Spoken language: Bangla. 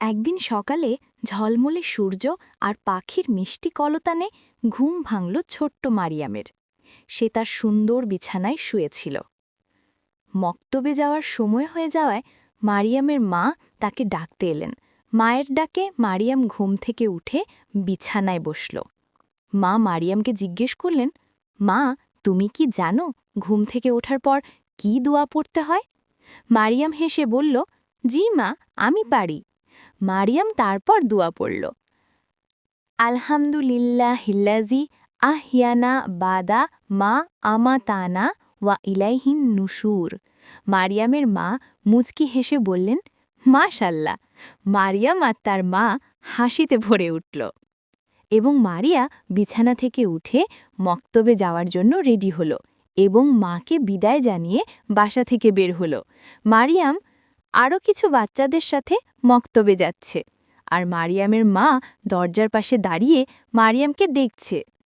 একদিন সকালে ঝলমলে সূর্য আর পাখির মিষ্টি কলতানে ঘুম ভাঙল ছোট্ট মারিয়ামের। সে তার সুন্দর বিছানায় শুয়েছিল। মক্তবে যাওয়ার সময় হয়ে যাওয়ায় মারিয়ামের মা তাকে ডাকতে এলেন। মায়ের ডাকে মারিয়াম ঘুম থেকে উঠে বিছানায় বসল। মা মারিয়ামকে জিজ্ঞেস করলেন, মা, তুমি কি জানো ঘুম থেকে ওঠার পর কি দোয়া পড়তে হয়? মারিয়াম হেসে বলল, জি মা, আমি পারি। মারিয়াম তারপর দোয়া পড়ল, আলহামদুলিল্লাহিল্লাজি আহিয়ানা বাদা মা আমাতানা ওয়া ইলাইহিন নুশুর। মারিয়ামের মা মুচকি হেসে বললেন, মাশাল্লাহ। মারিয়াম আর তার মা হাসিতে ভরে উঠল এবং মারিয়া বিছানা থেকে উঠে মক্তবে যাওয়ার জন্য রেডি হল এবং মাকে বিদায় জানিয়ে বাসা থেকে বের হল। মারিয়াম আরও কিছু বাচ্চাদের সাথে মক্তবে যাচ্ছে, আর মারিয়ামের মা দরজার পাশে দাঁড়িয়ে মারিয়ামকে দেখছে।